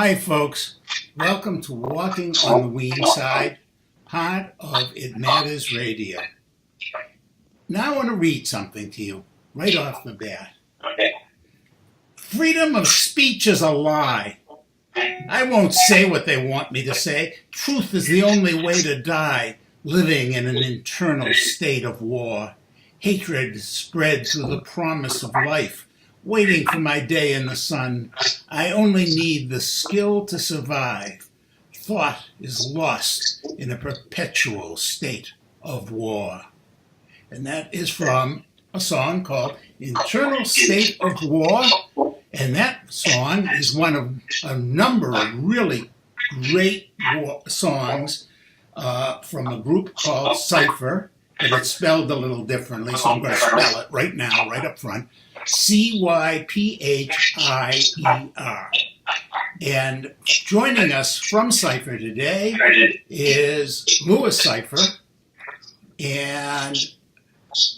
Hi, folks. Welcome to Walking on the Weene Side, part of It Matters Radio. Now I want to read something to you right off the bat. Freedom of speech is a lie. I won't say what they want me to say. Truth is the only way to die, living in an internal state of war. Hatred spread through the promise of life, waiting for my day in the sun. I only need the skill to survive. Thought is lost in a perpetual state of war. And that is from a song called Internal State of War. And that song is one of a number of really great songs from a group called Cyphier, but it's spelled a little differently, so I'm going to spell it right now, right up front. Cyphier. And joining us from Cyphier today is Louis Cyphier, and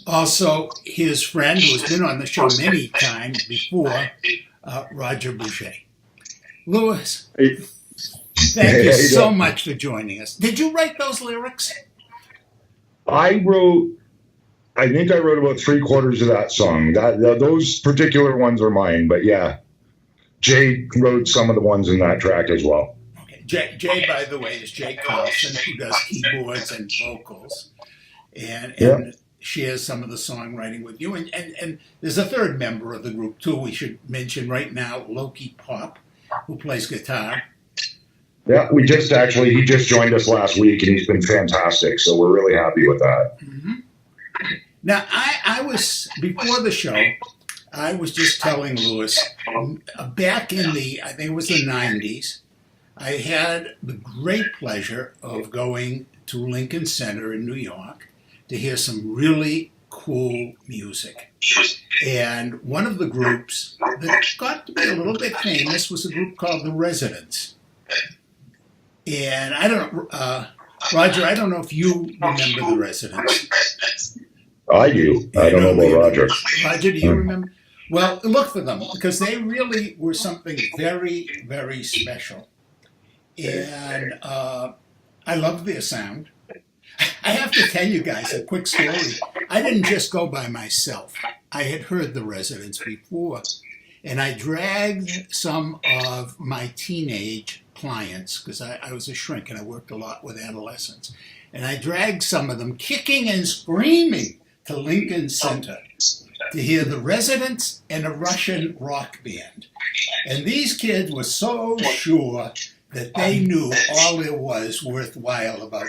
also his friend, who has been on the show many times before, Roger Boucher. Louis, thank you so much for joining us. Did you write those lyrics? I think I wrote about 3/4 of that song. Those particular ones are mine, but yeah, Jay wrote some of the ones in that track as well. Okay, Jay, by the way, is Jay Carlson, who does keyboards and vocals, and shares some of the songwriting with you. And there's a third member of the group too. We should mention right now, Loki Pop, who plays guitar. Yeah, he just joined us last week, and he's been fantastic. So we're really happy with that. Mm-hmm. Now, I was, before the show, I was just telling Louis, back in I think it was the 90s, I had the great pleasure of going to Lincoln Center in New York to hear some really cool music. And one of the groups that got to be a little bit famous was a group called The Residents. And I don't know, Roger, I don't know if you remember The Residents. I do. I don't know about Roger. Roger, do you remember? Well, look for them, because they really were something very, very special. And I love their sound. I have to tell you guys a quick story. I didn't just go by myself. I had heard The Residents before, and I dragged some of my teenage clients, because I was a shrink and I worked a lot with adolescents, and I dragged some of them kicking and screaming to Lincoln Center to hear The Residents and a Russian rock band. And these kids were so sure that they knew all there was worthwhile about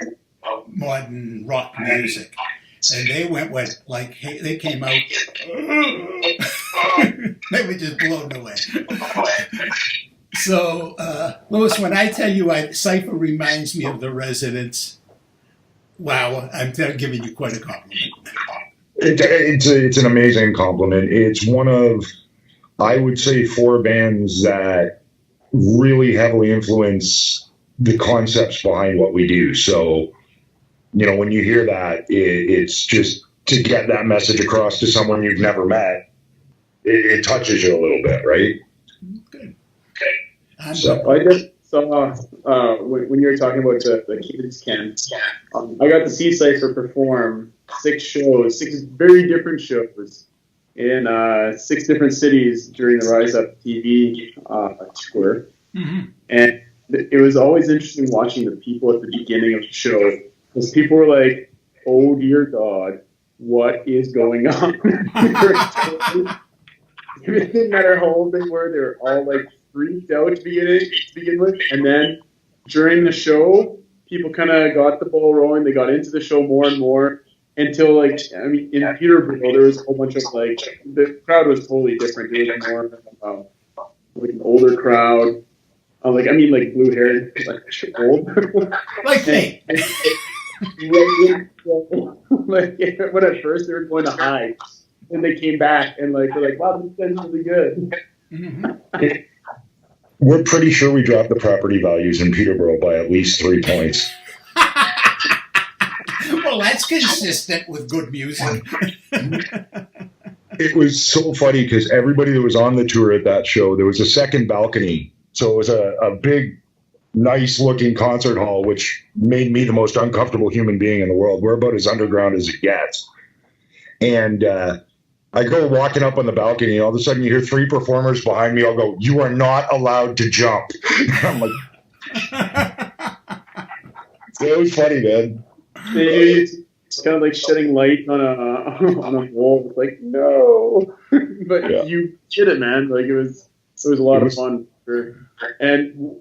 modern rock music. And they went like, hey, they came out, they were just blown away. So, Louis, when I tell you Cyphier reminds me of The Residents, wow, I'm giving you quite a compliment. It's an amazing compliment. It's one of, I would say, 4 bands that really heavily influence the concepts behind what we do. So, when you hear that, it's just to get that message across to someone you've never met, it touches you a little bit, right? Good. So I just saw when you were talking about the kids camp, I got to see Cyphier perform 6 very different shows in 6 different cities during the Rise Up TV tour. Mm-hmm. And it was always interesting watching the people at the beginning of the show, because people were like, "Oh dear God, what is going on?" It didn't matter how old they were all like freaked out to begin with, and then during the show, people kind of got the ball rolling. They got into the show more and more until in Peterborough there was a whole bunch of the crowd was totally different. It was more like an older crowd, blue hair, old, like me. When at first they were going to hide, and they came back and they're like, "Wow, this is really good." Mm-hmm. We're pretty sure we dropped the property values in Peterborough by at least 3 points. Well, that's consistent with good music. It was so funny because everybody that was on the tour at that show, there was a second balcony So it was a big, nice looking concert hall, which made me the most uncomfortable human being in the world. We're about as underground as it gets. And I go walking up on the balcony, and all of a sudden you hear 3 performers behind me. I'll go, "You are not allowed to jump." I'm like, so it was funny, man. It's kind of like shedding light on a wall. It's like, no, but yeah. You did it, man. Like it was a lot of fun. And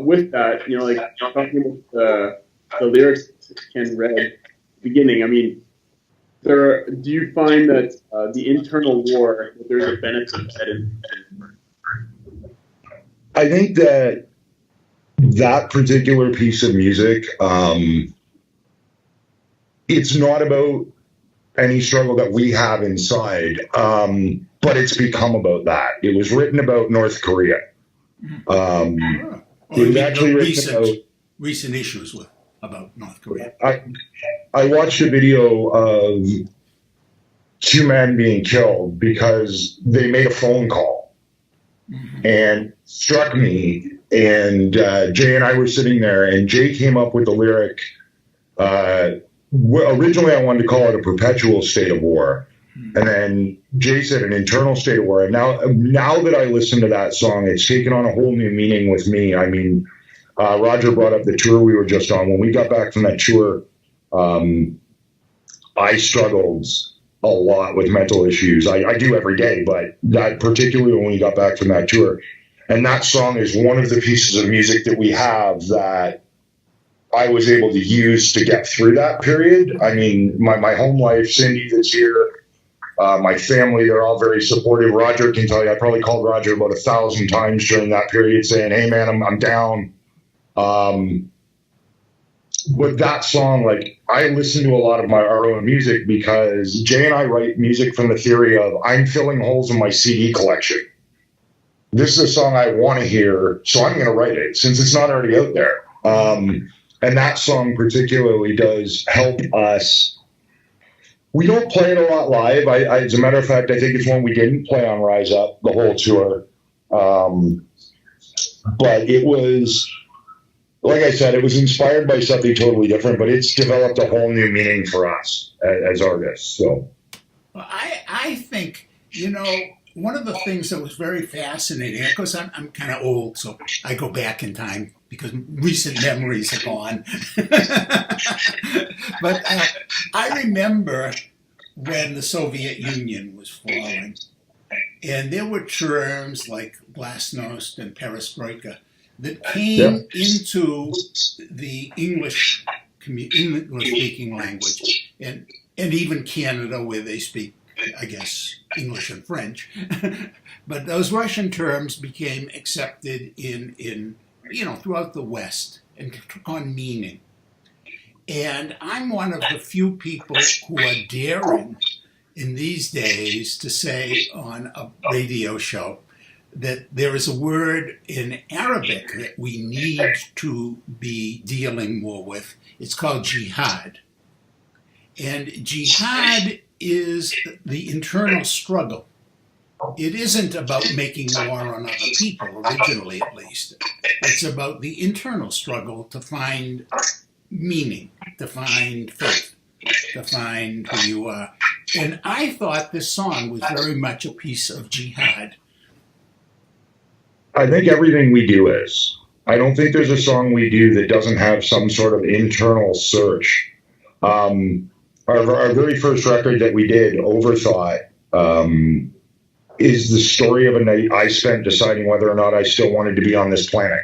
with that, you know, like talking about the lyrics Ken read at the beginning. I mean, do you find that the internal war, that there's a benefit to that in? I think that particular piece of music, it's not about any struggle that we have inside, but it's become about that. It was written about North Korea. It was actually recent issues about North Korea. I watched a video of 2 men being killed because they made a phone call and struck me. And Jay and I were sitting there, and Jay came up with the lyric. Originally, I wanted to call it a perpetual state of war. And then Jay said an internal state of war. And now that I listen to that song, it's taken on a whole new meaning with me. I mean, Roger brought up the tour we were just on. When we got back from that tour, I struggled a lot with mental issues. I do every day, but that particularly when we got back from that tour. And that song is one of the pieces of music that we have that I was able to use to get through that period. I mean, my home life, Cindy that's here, my family, they're all very supportive. Roger can tell you, I probably called Roger about 1,000 times during that period saying, "Hey man, I'm down." With that song, like I listen to a lot of our own music because Jay and I write music from the theory of I'm filling holes in my CD collection. This is a song I want to hear, so I'm going to write it since it's not already out there. And that song particularly does help us. We don't play it a lot live. As a matter of fact, I think it's one we didn't play on Rise Up the whole tour. But it was, like I said, it was inspired by something totally different, but it's developed a whole new meaning for us as artists. So, well, I think, you know, one of the things that was very fascinating, of course, I'm kind of old, so I go back in time because recent memories are gone. But I remember when the Soviet Union was falling, and there were terms like glasnost and perestroika that came into the English-speaking language, and even Canada, where they speak, I guess, English and French. But those Russian terms became accepted in throughout the West and took on meaning. And I'm one of the few people who are daring in these days to say on a radio show that there is a word in Arabic that we need to be dealing more with. It's called jihad. And jihad is the internal struggle. It isn't about making war on other people, originally at least. It's about the internal struggle to find meaning, to find faith, to find who you are. And I thought this song was very much a piece of jihad. I think everything we do is. I don't think there's a song we do that doesn't have some sort of internal search. Our very first record that we did, Overthought, is the story of a night I spent deciding whether or not I still wanted to be on this planet.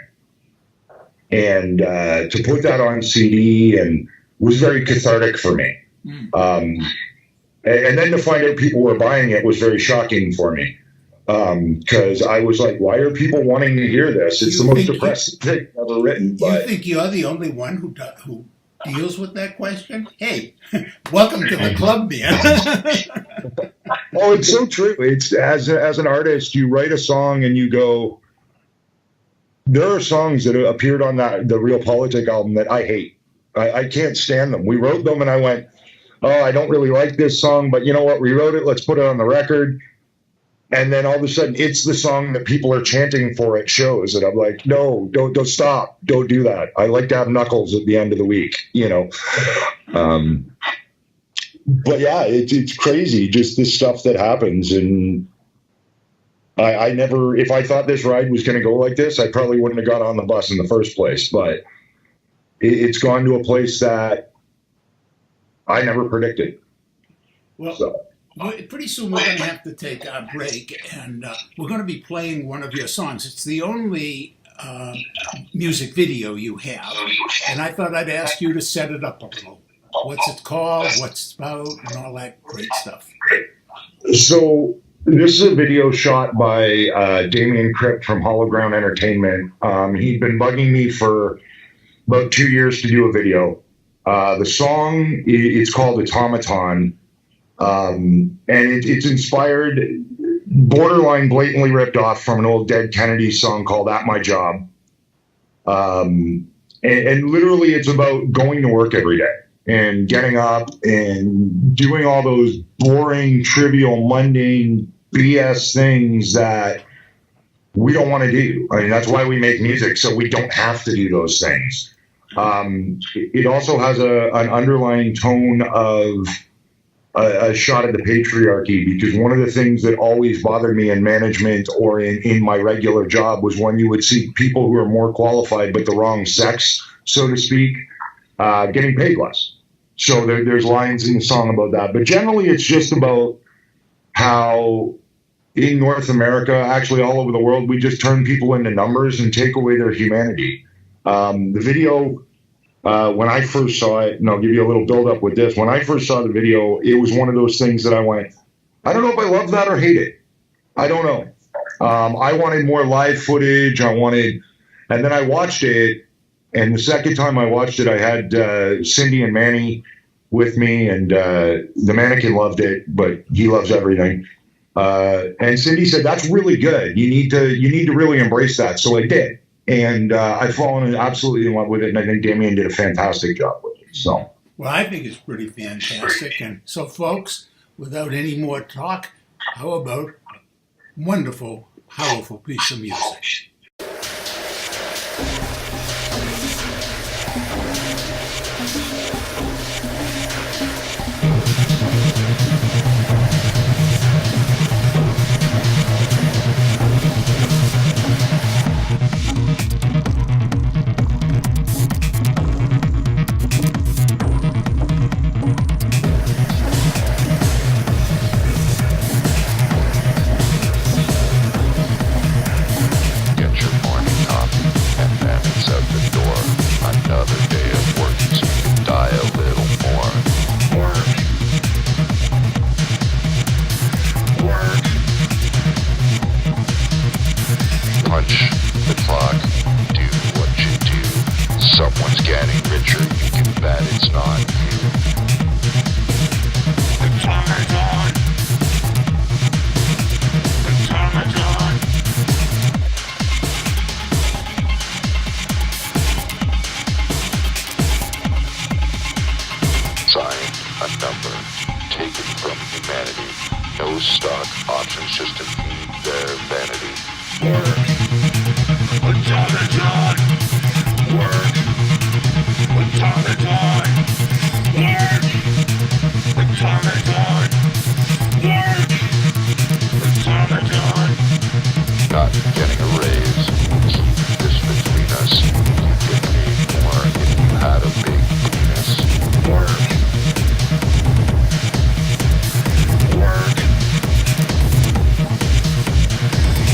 And to put that on CD and was very cathartic for me. And then to find out people were buying it was very shocking for me. Because I was like, why are people wanting to hear this? It's the most depressing thing ever written. You think you're the only one who deals with that question? Hey, welcome to the club, man. Oh, it's so true. It's as an artist, you write a song and you go, there are songs that appeared on the Real Politic album that I hate. I can't stand them. We wrote them and I went, oh, I don't really like this song, but you know what? We wrote it. Let's put it on the record. And then all of a sudden, it's the song that people are chanting for at shows, and I'm like, no, don't stop, don't do that. I like to have Knuckles at the end of the week, you know. But yeah, it's crazy, just this stuff that happens, and I never, if I thought this ride was going to go like this, I probably wouldn't have got on the bus in the first place. But it's gone to a place that I never predicted. Well, pretty soon we're going to have to take a break, and we're going to be playing one of your songs. It's the only music video you have, and I thought I'd ask you to set it up a little. What's it called, what's it about, and all that great stuff. So this is a video shot by Damien Crypt from Hollow Ground Entertainment. He'd been bugging me for about 2 years to do a video. The song, it's called Automaton. And it's inspired, borderline blatantly ripped off from an old Dead Kennedys song called At My Job. And literally it's about going to work every day and getting up and doing all those boring, trivial, mundane BS things that we don't want to do. I mean, that's why we make music, so we don't have to do those things. It also has an underlying tone of a shot at the patriarchy, because one of the things that always bothered me in management or in my regular job was when you would see people who are more qualified but the wrong sex, so to speak, getting paid less. So there's lines in the song about that. But generally, it's just about how in North America, actually all over the world, we just turn people into numbers and take away their humanity. The video, when I first saw it, and I'll give you a little build up with this, when I first saw the video, it was one of those things that I went, I don't know if I love that or hate it. I don't know. I wanted more live footage. And then I watched it. And the second time I watched it, I had Cindy and Manny with me, and the mannequin loved it, but he loves everything. And Cindy said, "That's really good. You need to really embrace that." So I did, and I've fallen absolutely in love with it. And I think Damien did a fantastic job with it. So, well, I think it's pretty fantastic. And so, folks, without any more talk, how about a wonderful, powerful piece of music?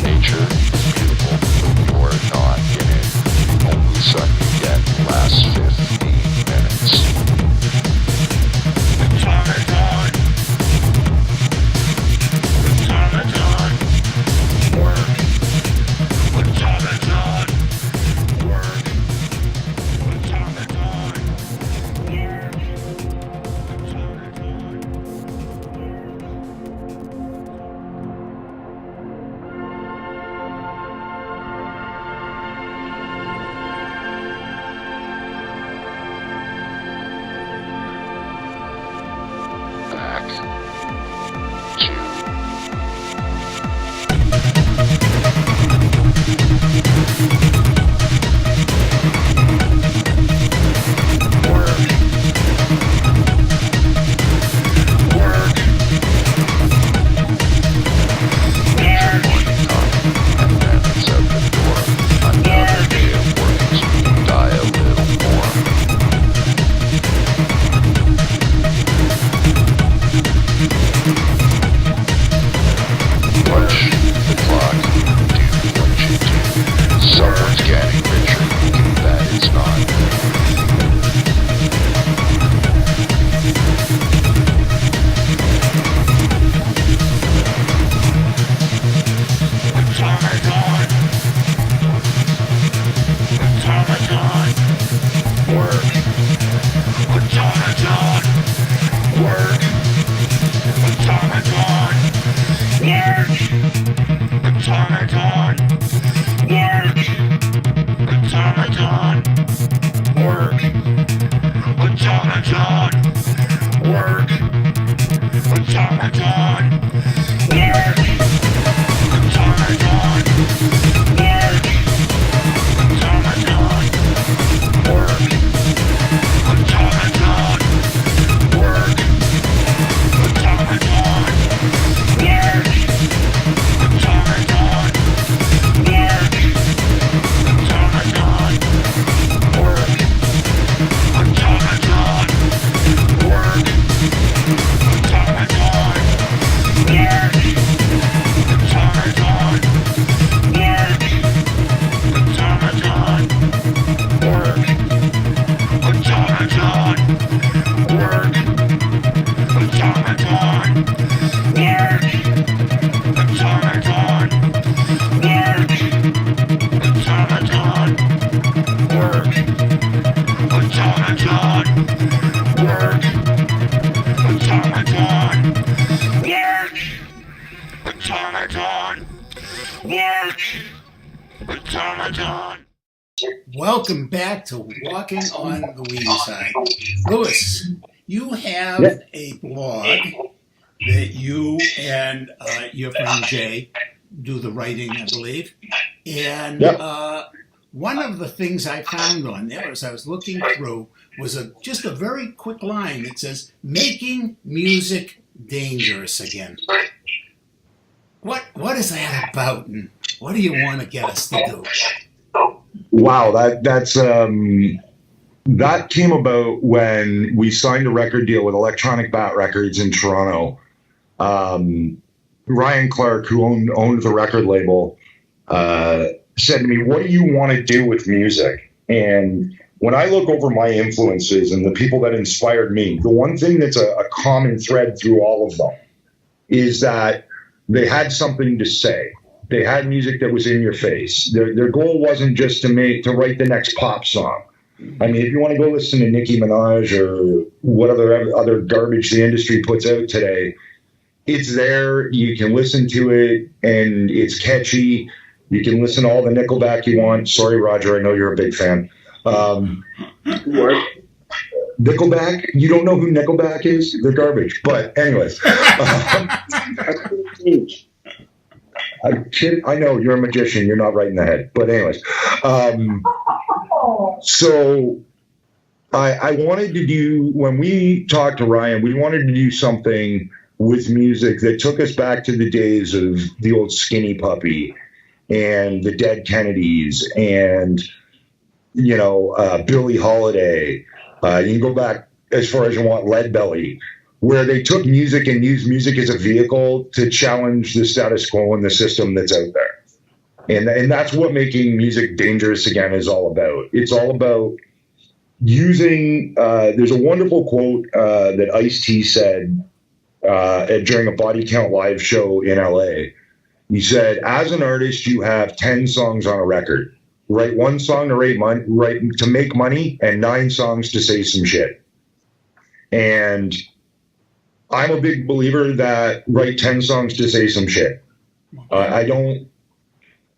Nature is beautiful. Automaton. Work. Automaton. Work. Automaton. Work. Automaton. Work. Automaton. Work. Automaton. Work. Automaton. Work. Automaton. Work. Automaton. Work. Automaton. Work. Automaton. Work. Automaton. Work. Automaton. Work. Automaton. Work. Automaton. Work. Automaton. Work. Automaton. Work. Automaton. Work. Automaton. Work. Automaton. Welcome back to Walking on the Weene Side. Louis, you have Yeah. a blog that you and your friend Jay do the writing, I believe. And Yeah. one of the things I found on there as I was looking through was just a very quick line. It says, "Making music dangerous again." What is that about, and what do you want to get us to do? Wow, that came about when we signed a record deal with Electronic Bat Records in Toronto. Ryan Clark, who owned the record label, said to me, "What do you want to do with music?" And when I look over my influences and the people that inspired me, the one thing that's a common thread through all of them is that they had something to say. They had music that was in your face. Their goal wasn't just to write the next pop song. I mean, if you want to go listen to Nicki Minaj or whatever other garbage the industry puts out today, it's there. You can listen to it, and it's catchy. You can listen to all the Nickelback you want. Sorry, Roger, I know you're a big fan. What? Nickelback? You don't know who Nickelback is? They're garbage. But anyways. I know you're a magician. You're not right in the head. But anyways. So I wanted to do, when we talked to Ryan, we wanted to do something with music that took us back to the days of the old Skinny Puppy and the Dead Kennedys and, Billie Holiday. You can go back as far as you want, Leadbelly, where they took music and used music as a vehicle to challenge the status quo and the system that's out there. And that's what making music dangerous again is all about. It's all about using, there's a wonderful quote that Ice-T said during a Body Count live show in LA. He said, "As an artist, you have 10 songs on a record. Write one song to make money and 9 songs to say some shit." And I'm a big believer that write 10 songs to say some shit. I don't,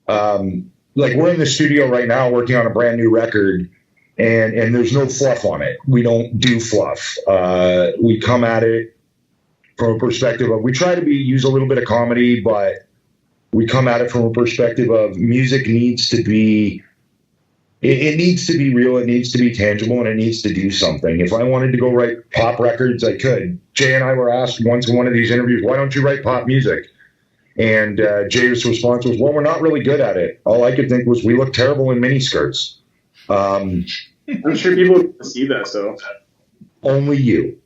we're in the studio right now working on a brand new record, and there's no fluff on it. We don't do fluff. We come at it from a perspective of, we try to use a little bit of comedy, but we come at it from a perspective of music needs to be, it needs to be real, it needs to be tangible, and it needs to do something. If I wanted to go write pop records, I could. Jay and I were asked once in one of these interviews, "Why don't you write pop music?" And Jay's response was, "Well, we're not really good at it." All I could think was, we look terrible in miniskirts. I'm sure people can see that, so. Only you.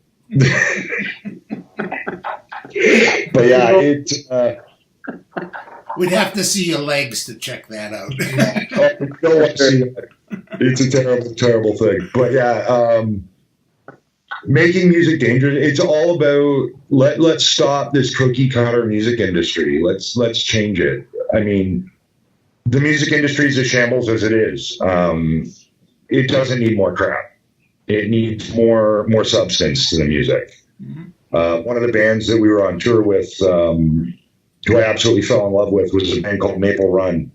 But yeah, it's... We'd have to see your legs to check that out. No one see that. It's a terrible, terrible thing. But yeah, making music dangerous. It's all about let's stop this cookie cutter music industry. Let's change it. I mean, the music industry is a shambles as it is. It doesn't need more crap. It needs more substance to the music. Mm-hmm. One of the bands that we were on tour with, who I absolutely fell in love with, was a band called Maple Run.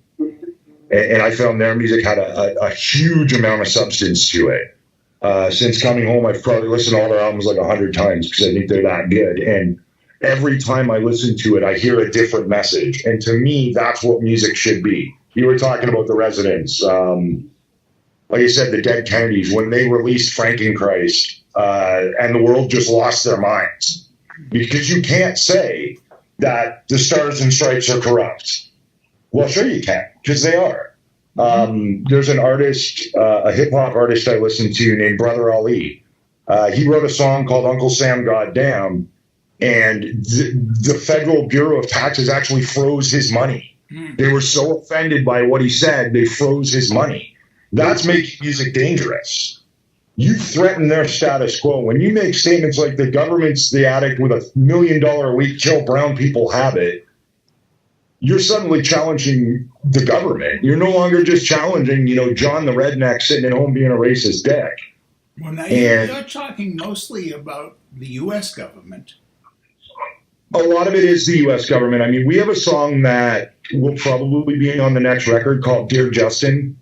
And I found their music had a huge amount of substance to it. Since coming home, I've probably listened to all their albums like 100 times because I think they're that good. And every time I listen to it, I hear a different message. And to me, that's what music should be. You were talking about the Residents. Like I said, the Dead Kennedys, when they released Frankenchrist, and the world just lost their minds. Because you can't say that the Stars and Stripes are corrupt. Well, sure you can, because they are. There's an artist, a hip-hop artist I listen to named Brother Ali. He wrote a song called Uncle Sam Goddamn, and the Federal Bureau of Taxes actually froze his money. They were so offended by what he said, they froze his money. That's making music dangerous. You threaten their status quo. When you make statements like the government's the addict with $1 million a week kill brown people habit, you're suddenly challenging the government. You're no longer just challenging, John the redneck sitting at home being a racist dick. Well, now you're talking mostly about the U.S. government. A lot of it is the U.S. government. I mean, we have a song that will probably be on the next record called Dear Justin,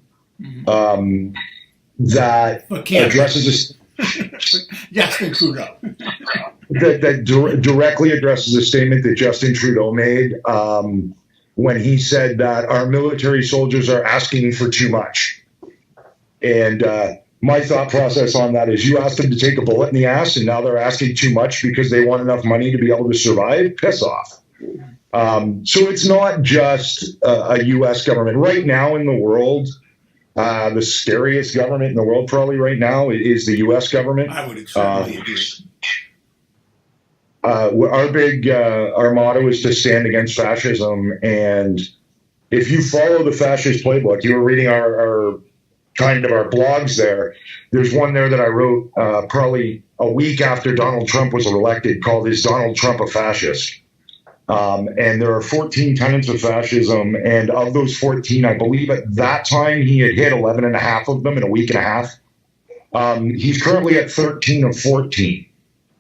that addresses Justin Trudeau. that directly addresses a statement that Justin Trudeau made when he said that our military soldiers are asking for too much. And my thought process on that is you asked them to take a bullet in the ass and now they're asking too much because they want enough money to be able to survive? Piss off. So it's not just a U.S. government. Right now in the world, the scariest government in the world probably right now is the U.S. government. I would exactly agree. Our motto is to stand against fascism. And if you follow the fascist playbook, you were reading our blogs there. There's one there that I wrote probably a week after Donald Trump was elected called Is Donald Trump a Fascist? And there are 14 tenets of fascism. And of those 14, I believe at that time he had hit 11 and a half of them in a week and a half. He's currently at 13 of 14.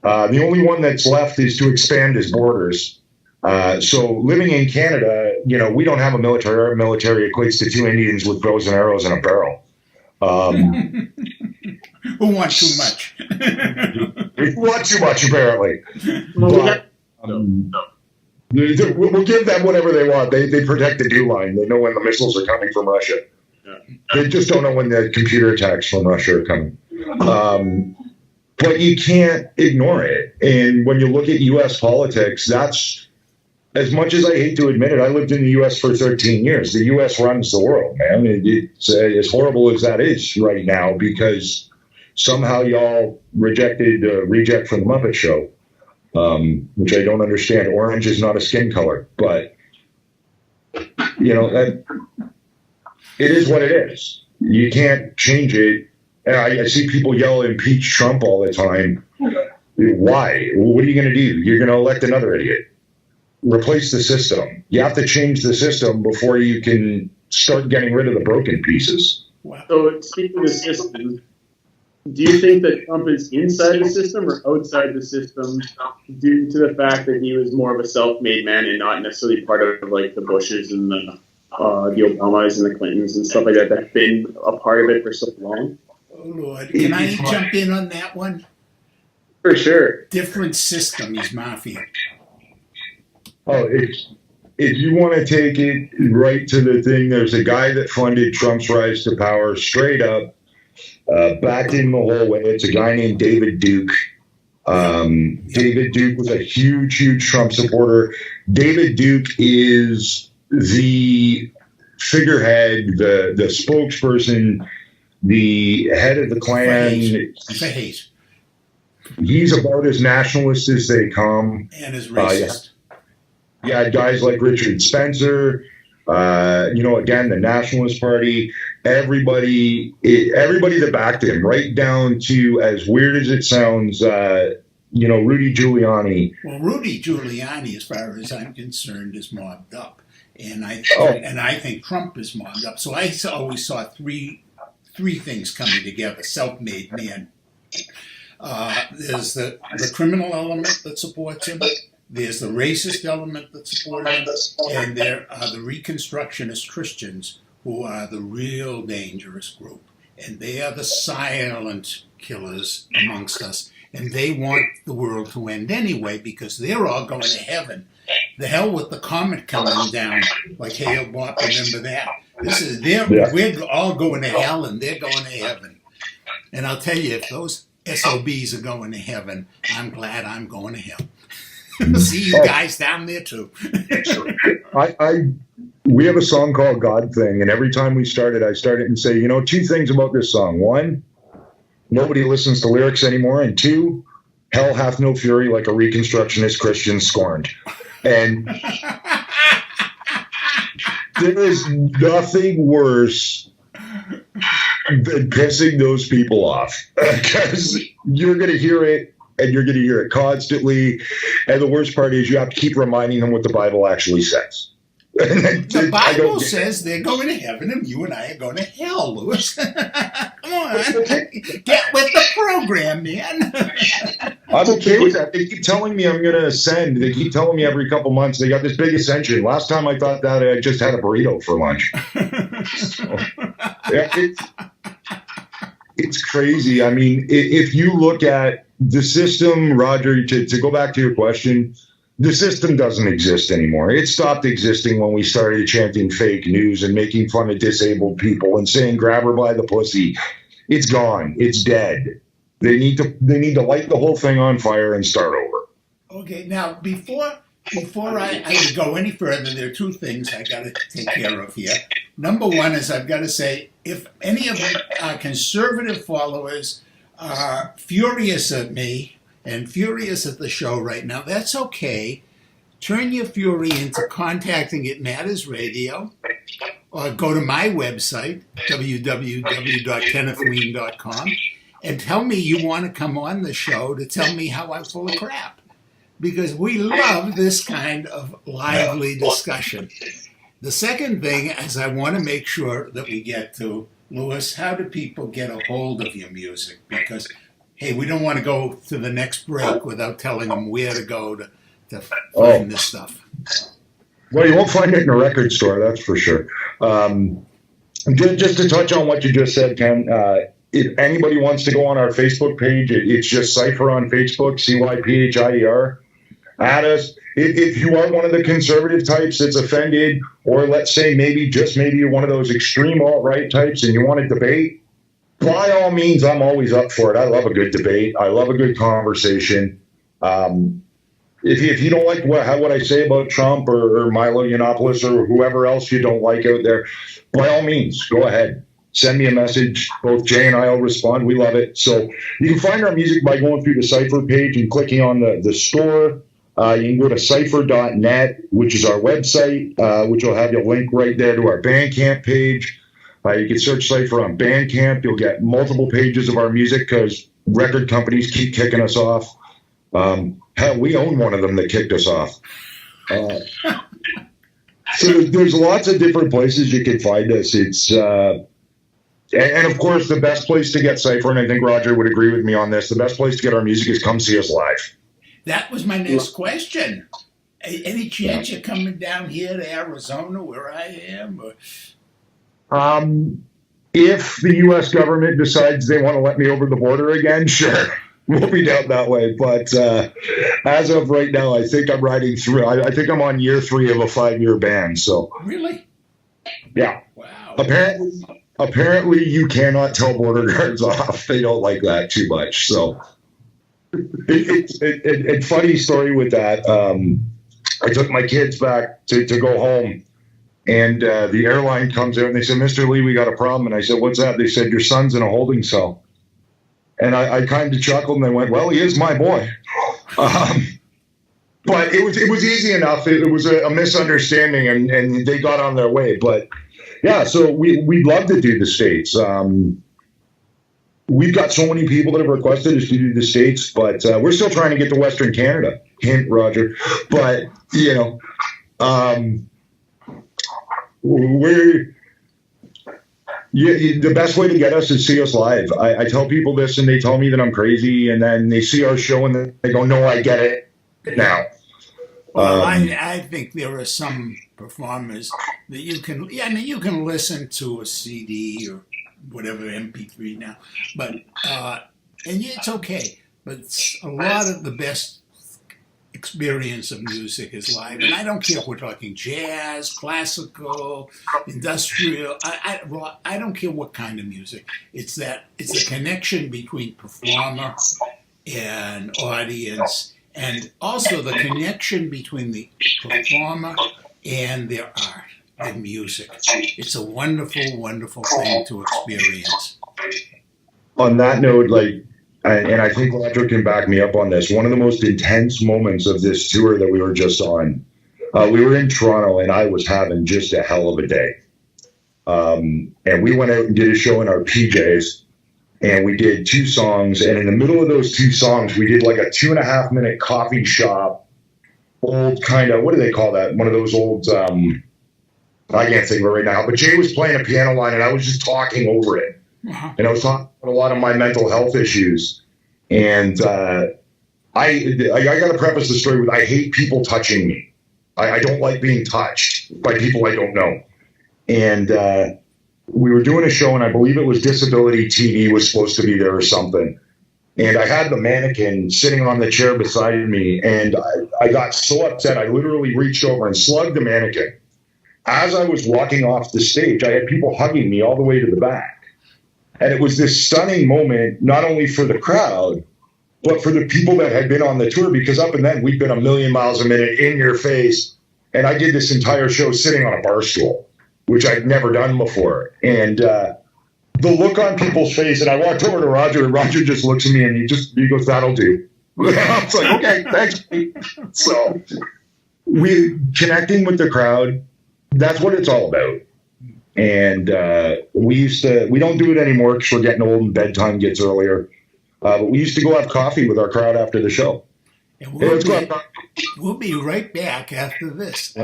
The only one that's left is to expand his borders. So living in Canada, we don't have a military. Our military equates to 2 Indians with bows and arrows and a barrel. Who want too much? We want too much, apparently. But, we'll give them whatever they want. They protect the dew line. They know when the missiles are coming from Russia. They just don't know when the computer attacks from Russia are coming. But you can't ignore it. And when you look at U.S. politics, that's, as much as I hate to admit it, I lived in the U.S. for 13 years. The U.S. runs the world, man. It's as horrible as that is right now because somehow y'all rejected Reject from the Muppet Show, which I don't understand. Orange is not a skin color, but, it is what it is. You can't change it. And I see people yell impeach Trump all the time. Why? What are you going to do? You're going to elect another idiot. Replace the system. You have to change the system before you can start getting rid of the broken pieces. Wow. So speaking of the system, do you think that Trump is inside the system or outside the system due to the fact that he was more of a self-made man and not necessarily part of like the Bushes and the Obamas and the Clintons and stuff like that have been a part of it for so long? Oh, Lord. Can I jump in on that one? For sure. Different system is mafia. Oh, if you want to take it right to the thing, there's a guy that funded Trump's rise to power straight up, backed him the whole way. It's a guy named David Duke. David Duke was a huge, huge Trump supporter. David Duke is the figurehead, the spokesperson, the head of the Klan. He's about as nationalist as they come. And as racist. You had guys like Richard Spencer, again, the Nationalist Party, everybody that backed him, right down to, as weird as it sounds, Rudy Giuliani. Well, Rudy Giuliani, as far as I'm concerned, is mobbed up. And I think Trump is mobbed up. So I always saw three things coming together. Self-made man. There's the criminal element that supports him. There's the racist element that supports him. And there are the Reconstructionist Christians who are the real dangerous group. and they are the silent killers amongst us, and they want the world to end anyway because they're all going to heaven. The hell with the comet coming down, like Hale Bopp, remember that? We're all going to hell and they're going to heaven. And I'll tell you, if those SOBs are going to heaven, I'm glad I'm going to hell. See you guys down there too. We have a song called God Thing, and every time we started, I started and say, two things about this song. One, nobody listens to lyrics anymore, and two, hell hath no fury like a Reconstructionist Christian scorned. And there is nothing worse than pissing those people off, because you're going to hear it, and you're going to hear it constantly. And the worst part is you have to keep reminding them what the Bible actually says. The Bible says they're going to heaven and you and I are going to hell, Louis. Come on. Get with the program, man. I'm okay with that. They keep telling me I'm going to ascend. They keep telling me every couple months they got this big ascension. Last time I thought that I just had a burrito for lunch. So, yeah, it's crazy. I mean, if you look at the system, Roger, to go back to your question, the system doesn't exist anymore. It stopped existing when we started chanting fake news and making fun of disabled people and saying grab her by the pussy. It's gone. It's dead. They need to light the whole thing on fire and start over. Okay, now before I go any further, there are two things I got to take care of here. Number one is I've got to say, if any of our conservative followers are furious at me and furious at the show right now, that's okay. Turn your fury into contacting at Matters Radio, or go to my website, www.kennethweene.com, and tell me you want to come on the show to tell me how I'm full of crap. Because we love this kind of lively discussion. The second thing is I want to make sure that we get to, Louis, how do people get a hold of your music? Because hey, we don't want to go to the next break without telling them where to go to find this stuff. Well, you won't find it in a record store, that's for sure. Just to touch on what you just said, Ken, if anybody wants to go on our Facebook page, it's just Cypher on Facebook, CYPHIER. Add us. If you are one of the conservative types that's offended, or let's say maybe you're one of those extreme alt-right types and you want to debate, by all means, I'm always up for it. I love a good debate. I love a good conversation. If you don't like what I say about Trump or Milo Yiannopoulos or whoever else you don't like out there, by all means, go ahead. Send me a message. Both Jay and I will respond. We love it. So you can find our music by going through the Cypher page and clicking on the store. You can go to cypher.net, which is our website, which will have you a link right there to our Bandcamp page. You can search Cypher on Bandcamp. You'll get multiple pages of our music because record companies keep kicking us off. Hell, we own one of them that kicked us off. So there's lots of different places you can find us. It's and of course, the best place to get Cypher, and I think Roger would agree with me on this, the best place to get our music is come see us live. That was my next question. Any chance you're coming down here to Arizona where I am? Or? If the U.S. government decides they want to let me over the border again, sure, we'll be down that way. But as of right now, I think I'm riding through. I think I'm on year 3 of a 5-year ban. So really, yeah. Wow. Apparently, you cannot tell border guards off. They don't like that too much. So, it's funny story with that. I took my kids back to go home. And the airline comes out and they said, Mr. Lee, we got a problem. And I said, what's that? They said, your son's in a holding cell. And I kind of chuckled and I went, well, he is my boy. But it was easy enough. It was a misunderstanding and they got on their way. But yeah, so we'd love to do the States. We've got so many people that have requested us to do the States, but we're still trying to get to Western Canada. Hint, Roger. But, the best way to get us is see us live. I tell people this and they tell me that I'm crazy, and then they see our show and they go, no, I get it now. Well, I think there are some performers that you can listen to a CD or whatever MP3 now. But and yeah, it's okay. But a lot of the best experience of music is live, and I don't care if we're talking jazz, classical, industrial. I don't care what kind of music. It's a connection between performer and audience, and also the connection between the performer and their art and music. It's a wonderful, wonderful thing to experience. On that note, and I think Roger can back me up on this, one of the most intense moments of this tour that we were just on, we were in Toronto and I was having just a hell of a day. And we went out and did a show in our PJs and we did 2 songs. And in the middle of those 2 songs, we did like a 2.5-minute coffee shop, old kind of, what do they call that? One of those old, I can't think of it right now, but Jay was playing a piano line and I was just talking over it. And I was talking about a lot of my mental health issues. And I got to preface the story with I hate people touching me. I don't like being touched by people I don't know. And we were doing a show, and I believe it was Disability TV was supposed to be there or something. And I had the mannequin sitting on the chair beside me, and I got so upset, I literally reached over and slugged the mannequin. As I was walking off the stage, I had people hugging me all the way to the back. And it was this stunning moment, not only for the crowd, but for the people that had been on the tour, because up and then we'd been a million miles a minute in your face. And I did this entire show sitting on a bar stool, which I'd never done before. And the look on people's face, and I walked over to Roger, and Roger just looks at me and he goes, "That'll do." I was like, "Okay, thanks." So we connecting with the crowd, that's what it's all about. And we don't do it anymore because we're getting old and bedtime gets earlier. But we used to go have coffee with our crowd after the show. And we'll be right back after this.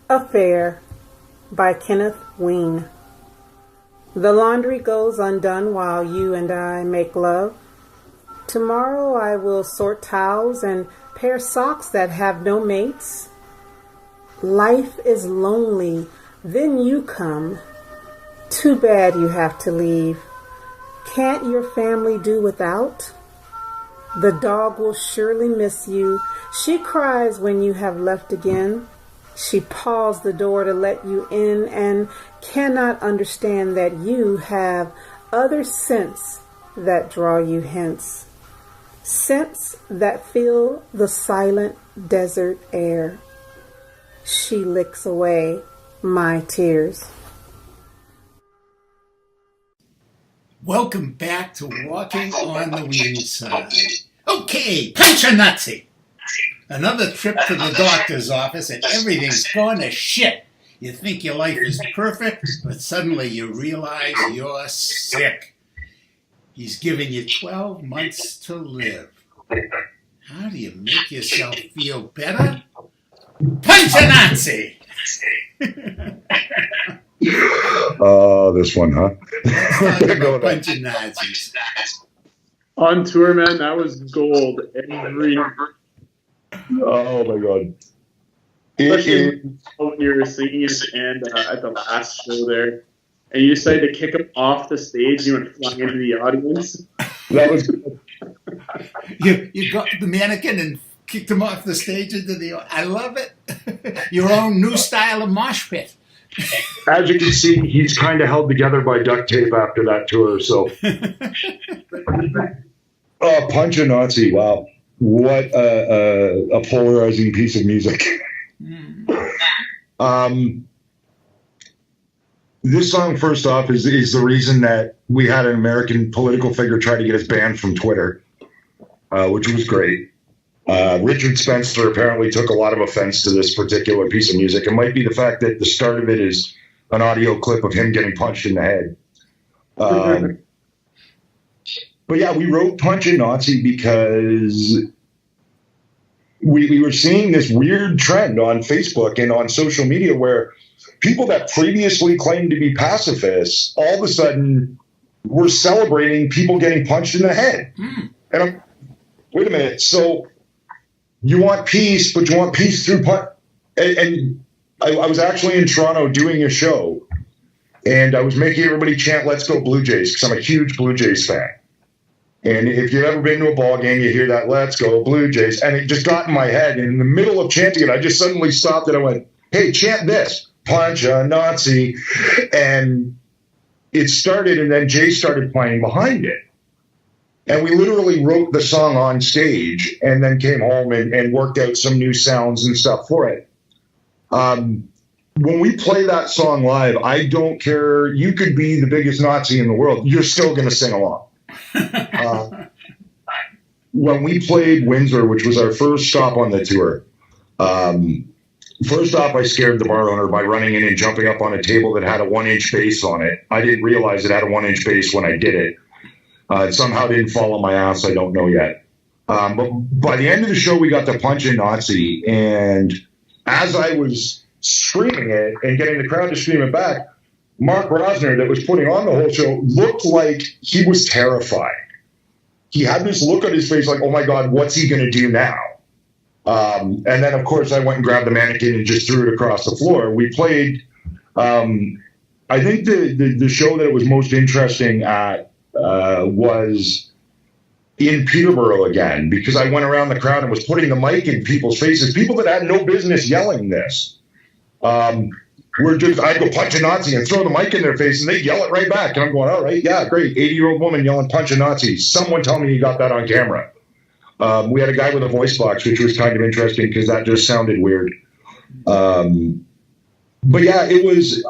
Affair by Kenneth Weene. The laundry goes undone while you and I make love. Tomorrow I will sort towels and pair socks that have no mates. Life is lonely, then you come. Too bad you have to leave. Can't your family do without? The dog will surely miss you. She cries when you have left again. She paws the door to let you in and cannot understand that you have other scents that draw you hence. Scents that fill the silent desert air. She licks away my tears. Welcome back to Walking on the Weene Side. Okay, punch a Nazi. Another trip to the doctor's office and everything's gone to shit. You think your life is perfect, but suddenly you realize you're sick. He's giving you 12 months to live. How do you make yourself feel better? Punch a Nazi! This one, huh? Let's talk about punching Nazis. On tour, man, that was gold. Oh my god! Especially when you were singing and at the last show there, and you decided to kick him off the stage. You went flying into the audience. That was good. You got the mannequin and kicked him off the stage into the. I love it. Your own new style of mosh pit. As you can see, he's kind of held together by duct tape after that tour. So, Punch a Nazi! Wow, what a polarizing piece of music. This song, first off, is the reason that we had an American political figure try to get us banned from Twitter, which was great. Richard Spencer apparently took a lot of offense to this particular piece of music. It might be the fact that the start of it is an audio clip of him getting punched in the head. But yeah, we wrote Punch a Nazi because we were seeing this weird trend on Facebook and on social media where people that previously claimed to be pacifists all of a sudden were celebrating people getting punched in the head. And I'm, wait a minute, so you want peace, but you want peace through punch. And I was actually in Toronto doing a show, and I was making everybody chant "Let's Go Blue Jays" because I'm a huge Blue Jays fan. And if you've ever been to a ball game, you hear that "Let's Go Blue Jays," and it just got in my head. And in the middle of chanting it, I just suddenly stopped and I went, "Hey, chant this, punch a Nazi," and it started, and then Jay started playing behind it. And we literally wrote the song on stage and then came home and worked out some new sounds and stuff for it. When we play that song live, I don't care. You could be the biggest Nazi in the world. You're still going to sing along. When we played Windsor, which was our first stop on the tour, first off, I scared the bar owner by running in and jumping up on a table that had a 1-inch bass on it. I didn't realize it had a 1-inch bass when I did it. It somehow didn't fall on my ass. I don't know yet. But by the end of the show, we got to Punch a Nazi. And as I was screaming it and getting the crowd to scream it back, Mark Rosner, that was putting on the whole show, looked like he was terrified. He had this look on his face like, oh my God, what's he going to do now? And then, of course, I went and grabbed the mannequin and just threw it across the floor. We played, I think the show that it was most interesting at was in Peterborough again, because I went around the crowd and was putting the mic in people's faces, people that had no business yelling this. I'd go punch a Nazi and throw the mic in their face and they'd yell it right back. And I'm going, all right, yeah, great. 80-year-old woman yelling punch a Nazi. Someone tell me you got that on camera. We had a guy with a voice box, which was kind of interesting because that just sounded weird. But yeah, it was,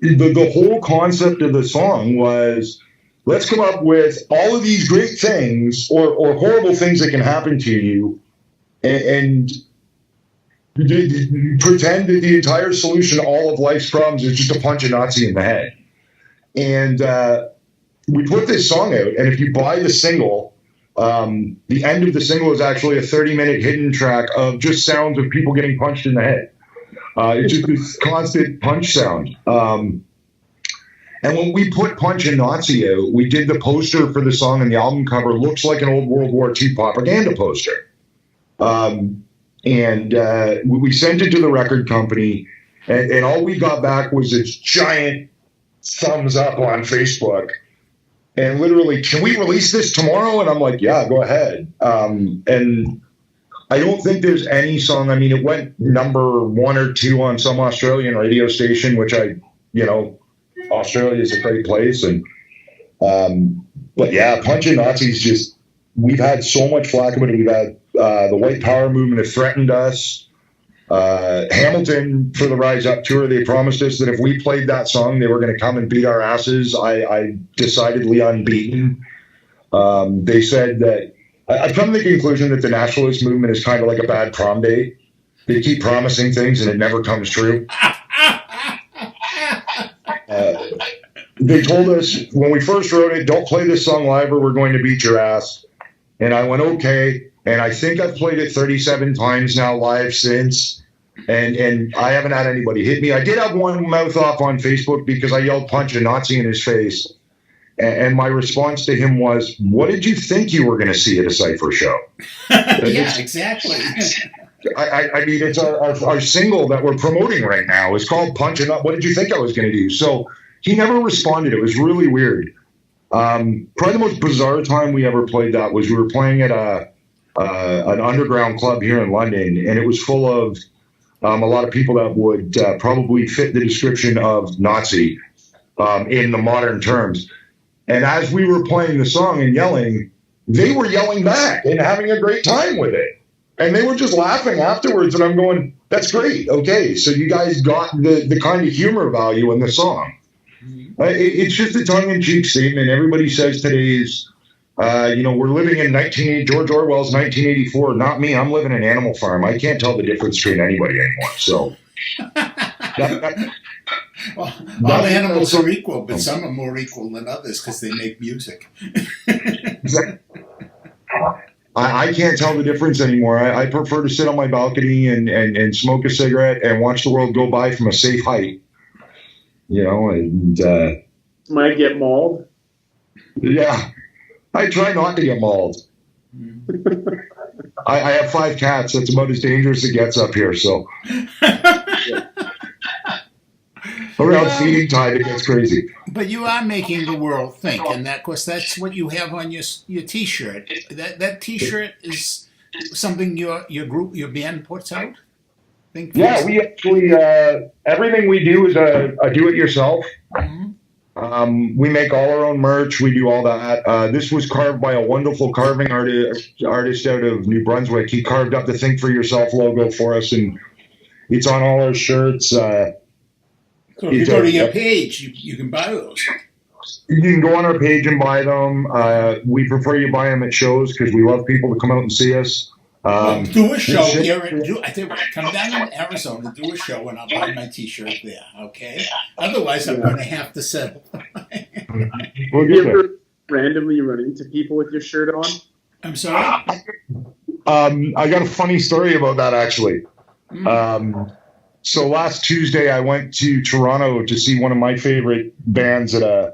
the whole concept of the song was, let's come up with all of these great things or horrible things that can happen to you and pretend that the entire solution to all of life's problems is just to punch a Nazi in the head. And we put this song out, and if you buy the single, the end of the single is actually a 30-minute hidden track of just sounds of people getting punched in the head. It's just this constant punch sound. And when we put Punch a Nazi out, we did the poster for the song, and the album cover looks like an old World War II propaganda poster. And we sent it to the record company, and all we got back was this giant thumbs up on Facebook. And literally, can we release this tomorrow? And I'm like, yeah, go ahead. And I don't think there's any song. I mean, it went number 1 or 2 on some Australian radio station, which Australia is a great place. And but yeah, Punch a Nazi's just, we've had so much flack about it. We've had the White Power movement have threatened us. Hamilton, for the Rise Up tour, they promised us that if we played that song, they were going to come and beat our asses. I decidedly unbeaten. They said that I've come to the conclusion that the nationalist movement is kind of like a bad prom date. They keep promising things and it never comes true. They told us when we first wrote it, don't play this song live or we're going to beat your ass. And I went, okay. And I think I've played it 37 times now live since. And I haven't had anybody hit me. I did have one mouth off on Facebook because I yelled punch a Nazi in his face. And my response to him was, what did you think you were going to see at a Cyphier show? Yeah, exactly. I mean, it's our single that we're promoting right now. It's called Punch a Nazi. What did you think I was going to do? So he never responded. It was really weird. Probably the most bizarre time we ever played that was we were playing at an underground club here in London, and it was full of a lot of people that would probably fit the description of Nazi in the modern terms. And as we were playing the song and yelling, they were yelling back and having a great time with it. And they were just laughing afterwards, and I'm going, that's great. Okay, so you guys got the kind of humor value in the song. It's just a tongue-in-cheek statement. Everybody says today's, we're living in George Orwell's 1984. Not me. I'm living in Animal Farm. I can't tell the difference between anybody anymore. So, all animals are equal, but some are more equal than others because they make music. I can't tell the difference anymore. I prefer to sit on my balcony and smoke a cigarette and watch the world go by from a safe height. Might get mauled. Yeah, I try not to get mauled. I have 5 cats. That's about as dangerous as it gets up here. So, Around Well, feeding time, it gets crazy. but you are making the world think, and that, of course, that's what you have on your T-shirt. That T-shirt is something your band puts out. Think Yeah, we actually everything we do is a do-it-yourself. Mhm. We make all our own merch. We do all that. This was carved by a wonderful carving artist out of New Brunswick. He carved up the "Think for Yourself" logo for us, and it's on all our shirts. So if you go to your page, you can buy those. You can go on our page and buy them. We prefer you buy them at shows because we love people to come out and see us. Well, do a show here. I tell you what, come down to Arizona, do a show, and I'll buy my T-shirt there. Okay. Otherwise, I'm going to have to settle. We'll Do you get there. ever randomly run into people with your shirt on? I'm sorry. I got a funny story about that actually. So last Tuesday, I went to Toronto to see one of my favorite bands at a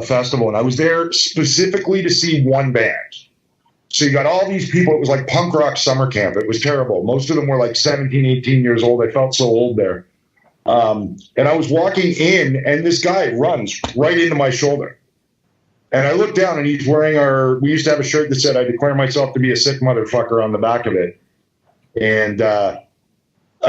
festival, and I was there specifically to see one band. So you got all these people. It was like punk rock summer camp. It was terrible. Most of them were like 17, 18 years old. I felt so old there. And I was walking in, and this guy runs right into my shoulder. And I looked down, and he's wearing we used to have a shirt that said, "I declare myself to be a sick motherfucker" on the back of it. And I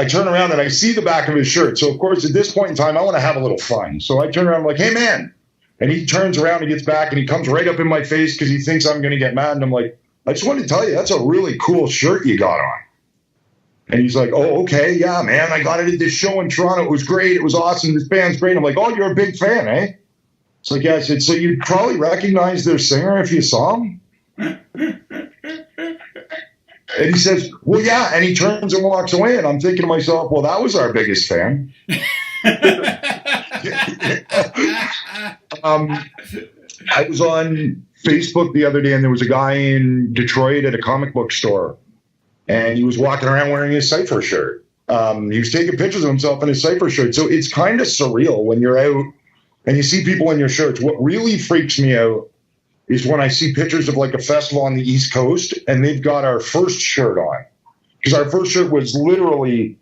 turn around, and I see the back of his shirt. So, of course, at this point in time, I want to have a little fun. So I turn around, I'm like, "Hey, man." And he turns around and gets back, and he comes right up in my face because he thinks I'm going to get mad. And I'm like, "I just wanted to tell you, that's a really cool shirt you got on." And he's like, "Oh, okay. Yeah, man. I got it at this show in Toronto. It was great. It was awesome. This band's great." I'm like, "Oh, you're a big fan, eh?" It's like, yeah. I said, "So you'd probably recognize their singer if you saw him?" And he says, "Well, yeah." And he turns and walks away. And I'm thinking to myself, well, that was our biggest fan. I was on Facebook the other day, and there was a guy in Detroit at a comic book store, and he was walking around wearing his Cyphier shirt. He was taking pictures of himself in his Cyphier shirt. So it's kind of surreal when you're out and you see people in your shirts. What really freaks me out is when I see pictures of like a festival on the East Coast, and they've got our first shirt on. Because our first shirt was literally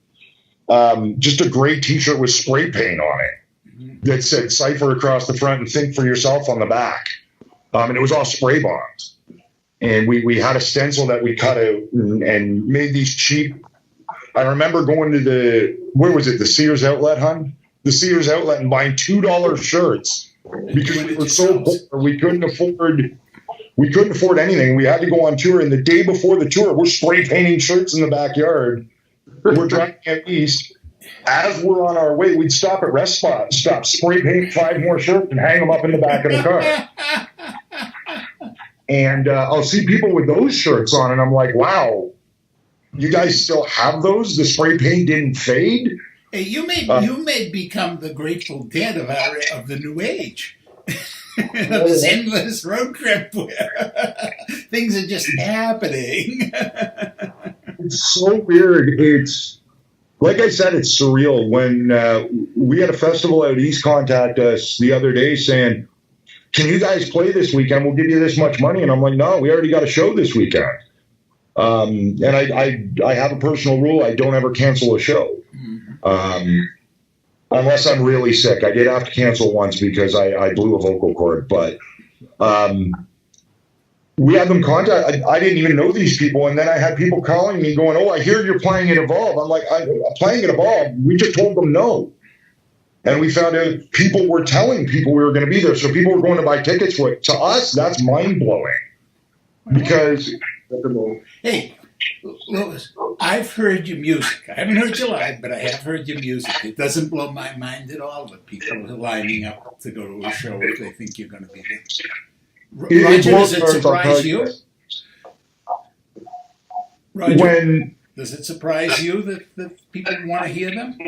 just a gray T-shirt with spray paint on it that said Cyphier across the front and "Think for Yourself" on the back. And it was all spray bombed. And we had a stencil that we cut out and made these cheap. I remember going to where was it? The Sears outlet, hon? The Sears outlet, and buying $2 shirts because we were so poor. We couldn't afford anything. We had to go on tour. And the day before the tour, we're spray painting shirts in the backyard. We're driving out east. As we're on our way, we'd stop at rest spots, spray paint 5 more shirts, and hang them up in the back of the car. And I'll see people with those shirts on, and I'm like, wow, you guys still have those? The spray paint didn't fade? Hey, you may become the Grateful Dead of the New Age. This endless road trip where things are just happening. It's so weird. It's like I said, it's surreal. When we had a festival out east contact us the other day saying, "Can you guys play this weekend? We'll give you this much money." And I'm like, "No, we already got a show this weekend." And I have a personal rule. I don't ever cancel a show. Unless I'm really sick. I did have to cancel once because I blew a vocal cord. But we had them contact. I didn't even know these people. And then I had people calling me going, "Oh, I hear you're playing at Evolve." I'm like, I'm playing at Evolve. We just told them no. And we found out people were telling people we were going to be there. So people were going to buy tickets for it. To us, that's mind-blowing. Because... Hey, Louis, I've heard your music. I haven't heard you live, but I have heard your music. It doesn't blow my mind at all that people are lining up to go to a show if they think you're going to be there. Roger, does it surprise you? Roger, does it surprise you that people want to hear them?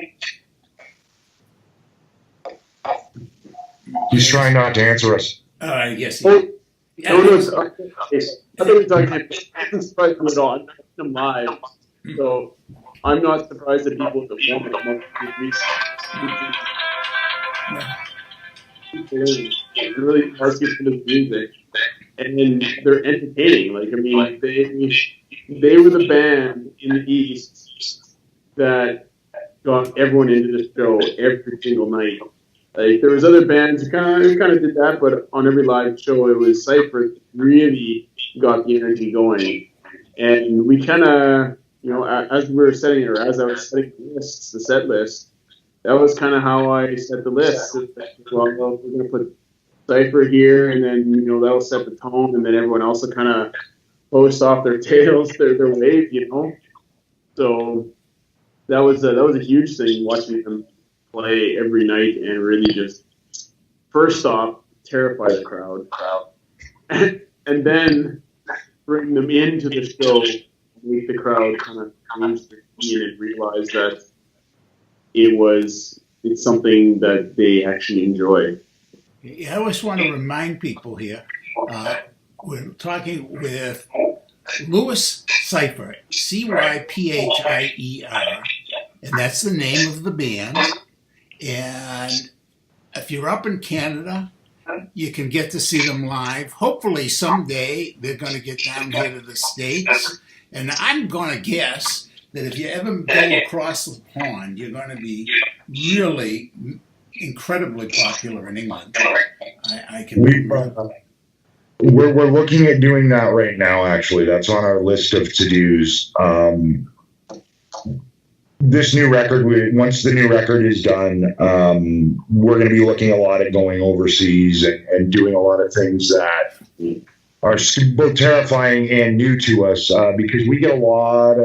He's trying not to answer us. I guess. It doesn't surprise me at all. I'm live, so I'm not surprised that people perform it really hard to get into music, and they're entertaining. Like, I mean, they were the band in the East that got everyone into the show every single night. Like there was other bands who kind of did that, but on every live show, it was Cypher that really got the energy going, and we kind of, as we were setting it, or as I was setting the set list, that was kind of how I set the list. Well, we're going to put Cypher here, and then that'll set the tone, and then everyone else will kind of post off their tails, their wave, So that was a huge thing, watching them play every night and really just first off terrify the crowd, and then bring them into the show, make the crowd kind of change their tune and realize that it's something that they actually enjoy. I always want to remind people here, we're talking with Louis Cyphier, Cyphier, and that's the name of the band. And if you're up in Canada, you can get to see them live. Hopefully someday they're going to get down here to the States. And I'm going to guess that if you ever go across the pond, you're going to be really incredibly popular in England. I can. We're looking at doing that right now. Actually, that's on our list of to-dos. This new record, once the new record is done, we're going to be looking a lot at going overseas and doing a lot of things that are both terrifying and new to us, because we get a lot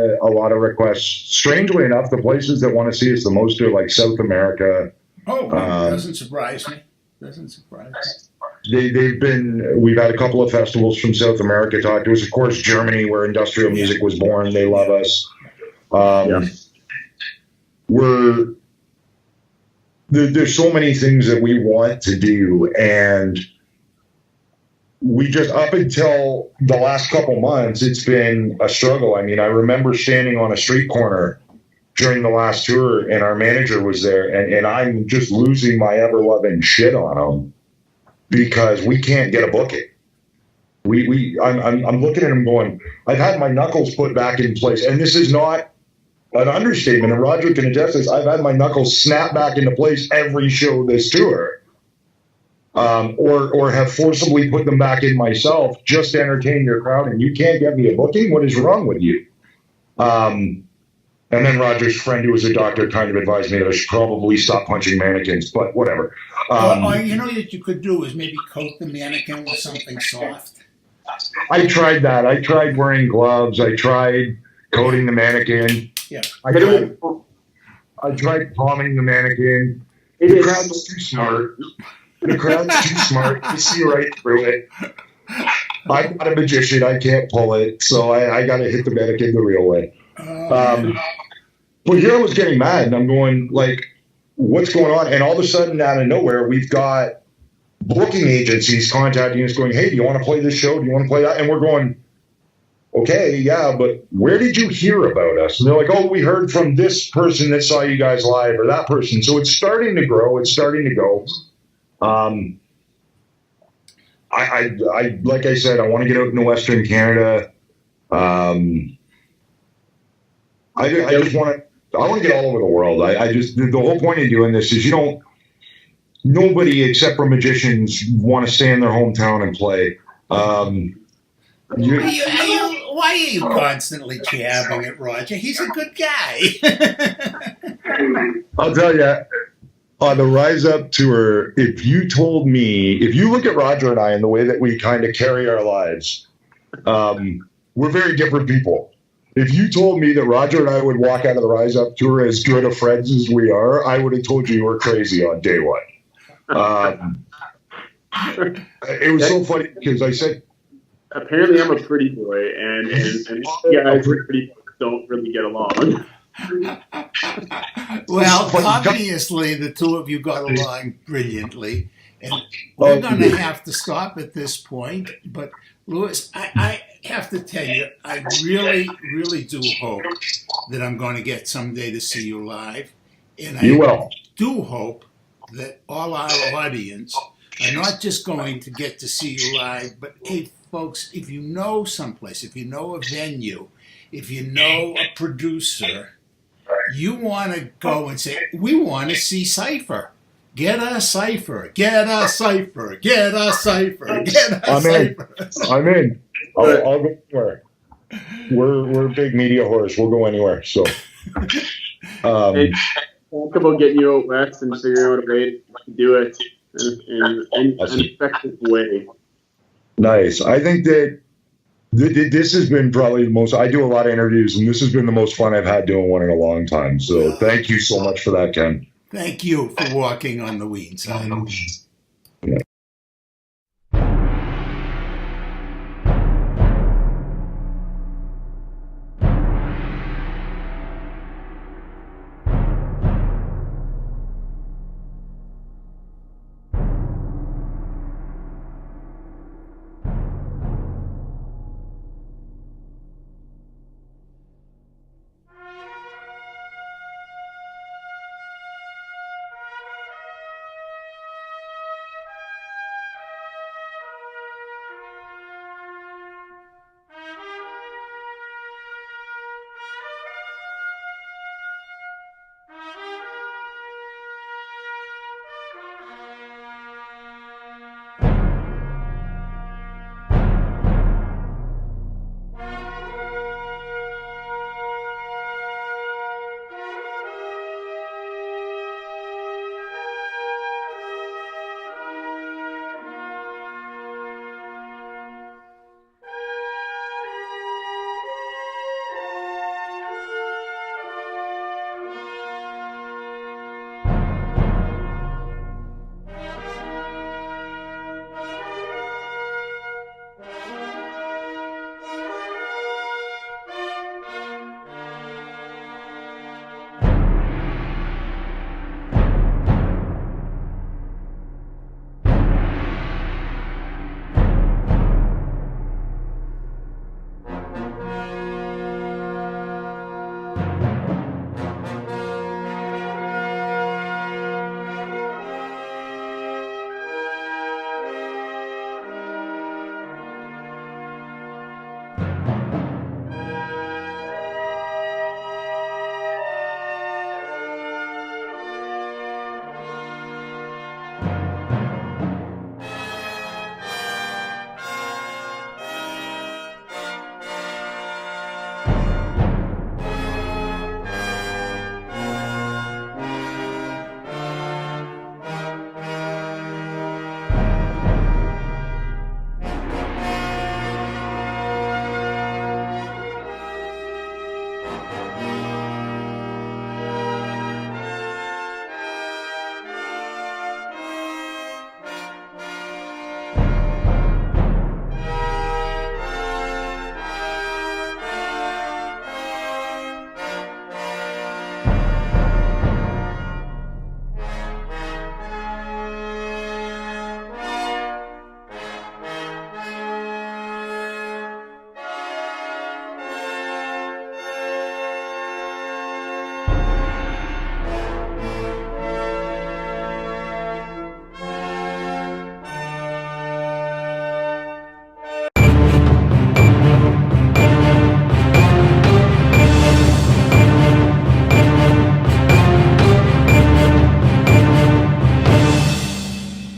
of requests. Strangely enough, the places that want to see us the most are like South America. Oh, doesn't surprise me. We've had a couple of festivals from South America talk to us. Of course, Germany, where industrial music was born, they love us. There's so many things that we want to do, and we just, up until the last couple months, it's been a struggle. I mean, I remember standing on a street corner during the last tour, and our manager was there, and I'm just losing my ever-loving shit on him because we can't get a booking. I'm looking at him going, I've had my knuckles put back in place, and this is not an understatement, and Roger can attest this. I've had my knuckles snap back into place every show this tour, or have forcibly put them back in myself just to entertain your crowd, and you can't get me a booking? What is wrong with you? And then Roger's friend, who was a doctor, kind of advised me that I should probably stop punching mannequins, but whatever. What you could do is maybe coat the mannequin with something soft. I tried that. I tried wearing gloves. I tried coating the mannequin. Yeah. I tried palming the mannequin. The crowd's too smart. You see right through it. I'm not a magician. I can't pull it, so I got to hit the mannequin the real way. But here I was getting mad, and I'm going, like, what's going on? And all of a sudden, out of nowhere, we've got booking agencies contacting us going, hey, do you want to play this show? Do you want to play that? And we're going, okay, yeah, but where did you hear about us? And they're like, oh, we heard from this person that saw you guys live, or that person. So it's starting to grow. It's starting to go. I like I said, I want to get out into Western Canada. I just want to get all over the world. The whole point of doing this is nobody except for magicians want to stay in their hometown and play. Why are you constantly jabbing at Roger? He's a good guy. I'll tell you, on the Rise Up tour, if you look at Roger and I and the way that we kind of carry our lives, we're very different people. If you told me that Roger and I would walk out of the Rise Up tour as good of friends as we are, I would have told you were crazy on day one. It was so funny because I said, apparently I'm a pretty boy, and guys pretty don't really get along. Well, obviously the two of you got along brilliantly, and we're going to have to stop at this point. But Louis, I have to tell you, I really, really do hope that I'm going to get someday to see you live, and I do hope that all our audience are not just going to get to see you live, but hey, folks, if you know someplace, if you know a venue, if you know a producer, you want to go and say, we want to see Cypher. Get a Cypher. Get a Cypher. Get a Cypher. Get a Cypher. I'm in. I'll go anywhere. We're big media whores. We'll go anywhere. So, hey, talk about getting you out west and figuring out a way to do it in an effective way. Nice. I think that this has been probably the most. I do a lot of interviews, and this has been the most fun I've had doing one in a long time. So, thank you so much for that, Ken. Thank you for walking on the Weene Side.